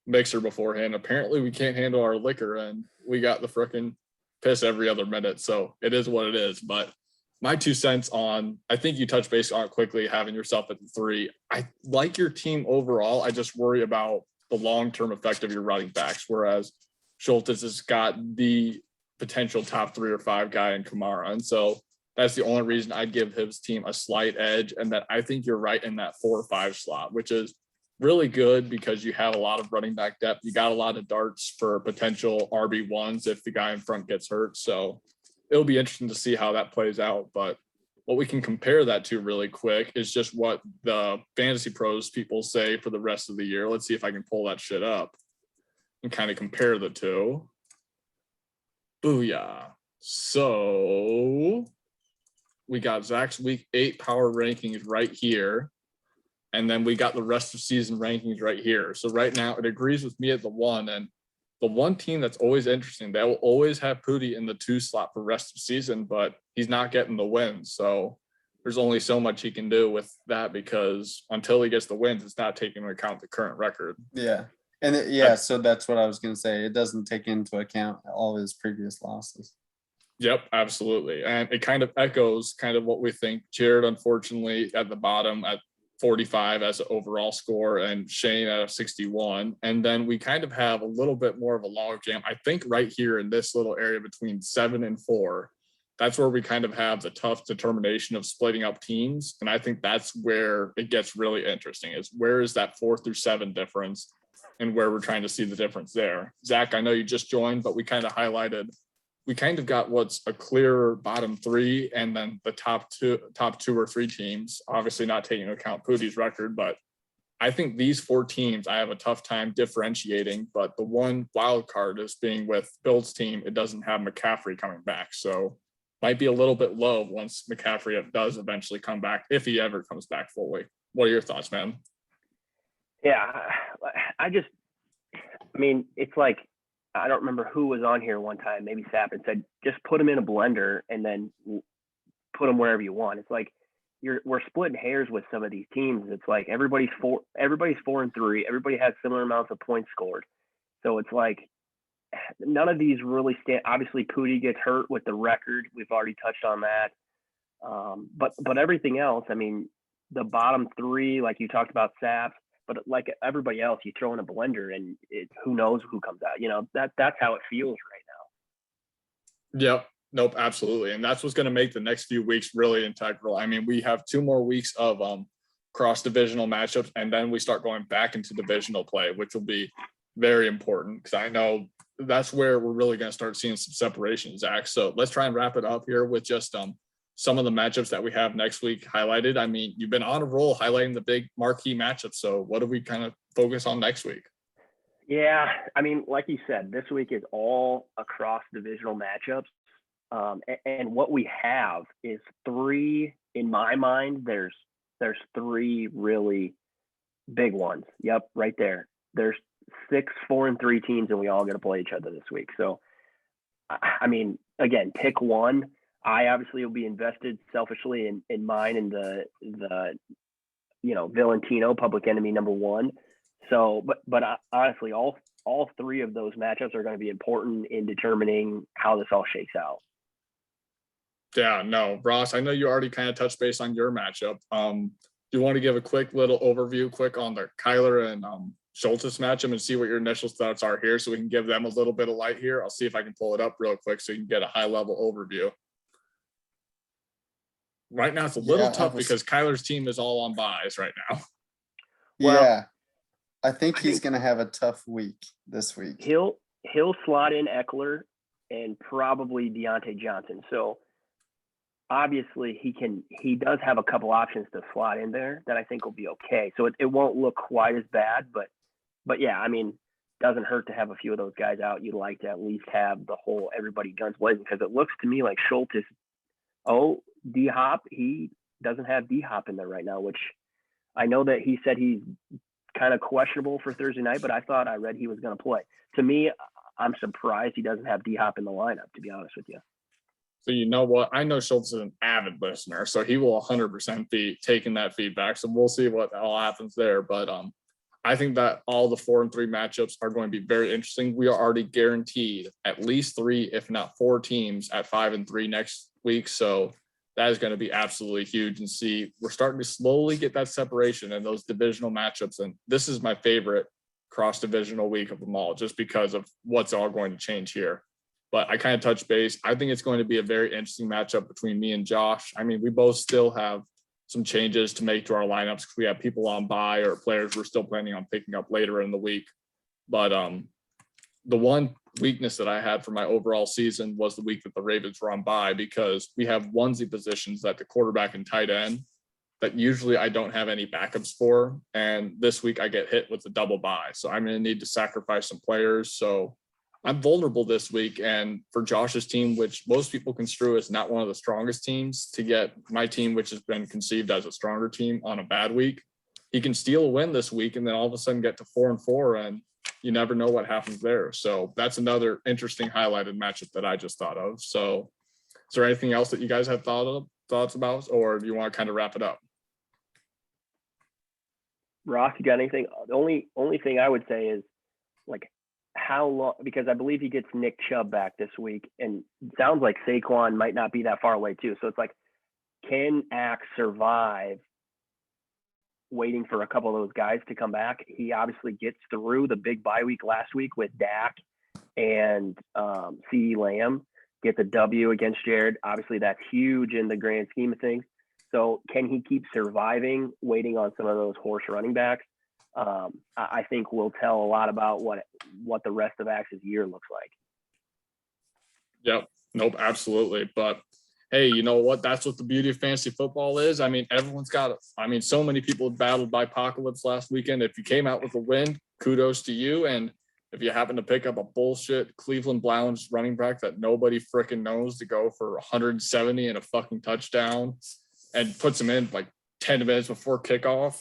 mixer beforehand. Apparently we can't handle our liquor, and we got the frickin' piss every other minute. So it is what it is. But my 2 cents on, I think you touched base on it quickly, having yourself at the 3. I like your team overall. I just worry about the long-term effect of your running backs, whereas Schultz has got the potential top 3 or 5 guy in Kamara. And so that's the only reason I'd give his team a slight edge. And that I think you're right in that 4 or 5 slot, which is really good because you have a lot of running back depth. You got a lot of darts for potential RB1s if the guy in front gets hurt. So it'll be interesting to see how that plays out. But what we can compare that to really quick is just what the fantasy pros people say for the rest of the year. Let's see if I can pull that shit up and kind of compare the two. Booyah. So we got Zach's week 8 power rankings right here. And then we got the rest of season rankings right here. So right now it agrees with me at the 1. And the one team that's always interesting, they will always have Pootie in the 2 slot for rest of season, but he's not getting the wins. So there's only so much he can do with that, because until he gets the wins, it's not taking into account the current record. Yeah. And so that's what I was going to say. It doesn't take into account all his previous losses. Yep, absolutely. And it kind of echoes kind of what we think. Jared, unfortunately, at the bottom at 45 as an overall score, and Shane at a 61. And then we kind of have a little bit more of a logjam, I think, right here in this little area between 7 and 4. That's where we kind of have the tough determination of splitting up teams. And I think that's where it gets really interesting, is where is that 4 through 7 difference and where we're trying to see the difference there. Zach, I know you just joined, but we kind of highlighted, we kind of got what's a clear bottom 3 and then the top two or 3 teams, obviously not taking into account Pootie's record. But I think these 4 teams, I have a tough time differentiating, but the one wild card is being with Bill's team. It doesn't have McCaffrey coming back. So might be a little bit low once McCaffrey does eventually come back, if he ever comes back fully. What are your thoughts, man? Yeah, it's like I don't remember who was on here one time, maybe Sap, and said, just put them in a blender and then put them wherever you want. It's like we're splitting hairs with some of these teams. It's like everybody's 4-3. Everybody has similar amounts of points scored. So it's like none of these really stand. Obviously, Pooty gets hurt with the record. We've already touched on that. But everything else, I mean, the bottom three, like you talked about Sap, but like everybody else, you throw in a blender and who knows who comes out. You know, that's how it feels right now. Yep. Nope, absolutely. And that's what's going to make the next few weeks really integral. I mean, we have 2 more weeks of cross-divisional matchups, and then we start going back into divisional play, which will be very important because I know that's where we're really going to start seeing some separation, Zach. So let's try and wrap it up here with just some of the matchups that we have next week highlighted. I mean, you've been on a roll highlighting the big marquee matchups. So what do we kind of focus on next week? Yeah, I mean, like you said, this week is all across divisional matchups. And what we have is 3, in my mind, there's 3 really big ones. Yep, right there. There's 6 4-3 teams, and we all got to play each other this week. So, I mean, again, pick one. I obviously will be invested selfishly in mine and the Valentino, public enemy number 1. So, but honestly, all 3 of those matchups are going to be important in determining how this all shakes out. Yeah, no, Ross, I know you already kind of touched base on your matchup. Do you want to give a quick little overview on the Kyler and Schultes matchup and see what your initial thoughts are here so we can give them a little bit of light here? I'll see if I can pull it up real quick so you can get a high-level overview. Right now, it's a little tough because Kyler's team is all on buys right now. Yeah, I think he's going to have a tough week this week. He'll slot in Eckler and probably Deontay Johnson. So obviously he does have a couple options to slot in there that I think will be okay. So it won't look quite as bad, but yeah, I mean, doesn't hurt to have a few of those guys out. You'd like to at least have the whole everybody guns blazing because it looks to me like Schultes. D-Hop, he doesn't have D-Hop in there right now, which I know that he said he's kind of questionable for Thursday night, but I read he was going to play. To me, I'm surprised he doesn't have D-Hop in the lineup, to be honest with you. So you know what? I know Schultes is an avid listener, so he will 100% be taking that feedback. So we'll see what all happens there. But I think that all the 4-3 matchups are going to be very interesting. We are already guaranteed at least 3, if not 4 teams at 5-3 next week. So that is going to be absolutely huge and see we're starting to slowly get that separation in those divisional matchups. And this is my favorite cross-divisional week of them all, just because of what's all going to change here. But I kind of touched base. I think it's going to be a very interesting matchup between me and Josh. I mean, we both still have some changes to make to our lineups because we have people on bye or players we're still planning on picking up later in the week. But the one weakness that I had for my overall season was the week that the Ravens were on bye because we have onesie positions that the quarterback and tight end that usually I don't have any backups for. And this week I get hit with the double bye. So I'm going to need to sacrifice some players. So I'm vulnerable this week. And for Josh's team, which most people construe as not one of the strongest teams, to get my team, which has been conceived as a stronger team on a bad week, he can steal a win this week and then all of a sudden get to 4-4 and you never know what happens there. So that's another interesting highlighted matchup that I just thought of. So is there anything else that you guys have thoughts about, or do you want to kind of wrap it up? Ross, you got anything? The only thing I would say is like how long, because I believe he gets Nick Chubb back this week, and it sounds like Saquon might not be that far away too. So it's like, can Axe survive waiting for a couple of those guys to come back? He obviously gets through the big bye week last week with Dak and CeeDee Lamb, gets a W against Jared. Obviously, that's huge in the grand scheme of things. So can he keep surviving, waiting on some of those horse running backs? I think will tell a lot about what the rest of Axe's year looks like. Yep. Nope. Absolutely. But hey, you know what? That's what the beauty of fantasy football is. I mean, everyone's got it. I mean, so many people battled by apocalypse last weekend. If you came out with a win, kudos to you. And if you happen to pick up a bullshit Cleveland Browns running back that nobody freaking knows to go for 170 and a fucking touchdown and puts him in like 10 minutes before kickoff,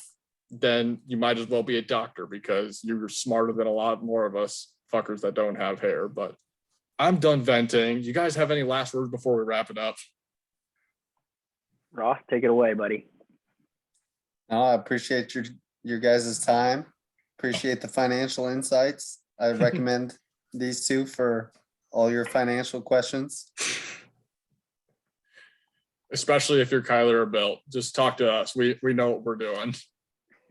then you might as well be a doctor because you're smarter than a lot more of us fuckers that don't have hair. But I'm done venting. You guys have any last words before we wrap it up? Ross, take it away, buddy. No, I appreciate your guys' time. Appreciate the financial insights. I recommend these two for all your financial questions. Especially if you're Kyler or Bill, just talk to us. We know what we're doing.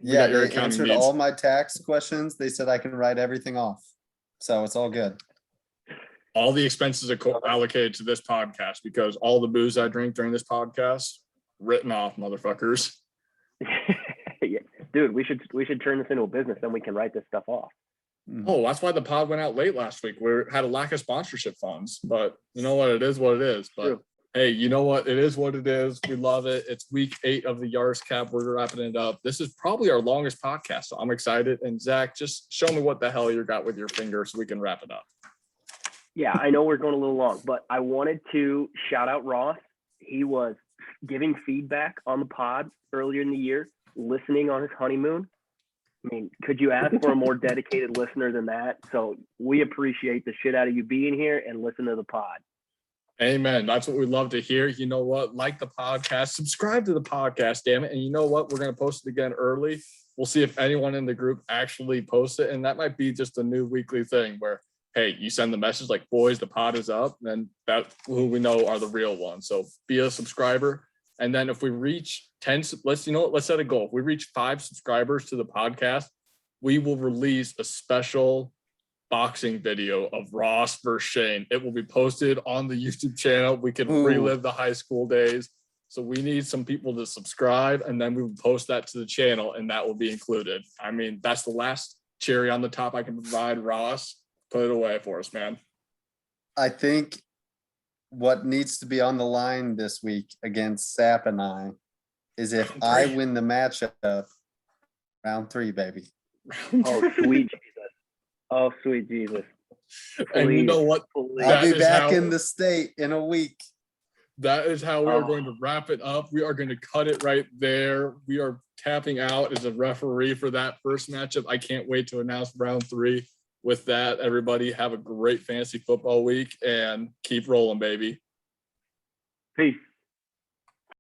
Yeah, your they accounting answered needs. all my tax questions. They said I can write everything off. So it's all good. All the expenses are allocated to this podcast because all the booze I drink during this podcast, written off, motherfuckers. Yeah. Dude, we should turn this into a business, then we can write this stuff off. Oh, that's why the pod went out late last week. We had a lack of sponsorship funds, but you know what? It is what it is. But True. hey, you know what? It is what it is. We love it. It's week 8 of the YarskCap. We're wrapping it up. This is probably our longest podcast, so I'm excited. And Zach, just show me what the hell you got with your finger so we can wrap it up. Yeah, I know we're going a little long, but I wanted to shout out Ross. He was giving feedback on the pod earlier in the year, listening on his honeymoon. I mean, could you ask for a more dedicated listener than that? So we appreciate the shit out of you being here and listen to the pod. Amen. That's what we love to hear. You know what? Like the podcast, subscribe to the podcast, damn it. And you know what? We're going to post it again early. We'll see if anyone in the group actually posts it. And that might be just a new weekly thing where, hey, you send the message like, boys, the pod is up. And that's who we know are the real ones. So be a subscriber. And then if we reach 10, let's set a goal. If we reach 5 subscribers to the podcast, we will release a special boxing video of Ross versus Shane. It will be posted on the YouTube channel. We can relive the high school days. So we need some people to subscribe, and then we will post that to the channel, and that will be included. I mean, that's the last cherry on the top I can provide. Ross, put it away for us, man. I think what needs to be on the line this week against Sap and I is if I win the matchup, round 3, baby. Oh, sweet Jesus. Oh, sweet Jesus. And you know what? I'll be back in the state in a week. That is how we are going to wrap it up. We are going to cut it right there. We are tapping out as a referee for that first matchup. I can't wait to announce round 3. With that, everybody have a great fantasy football week and keep rolling, baby. Peace.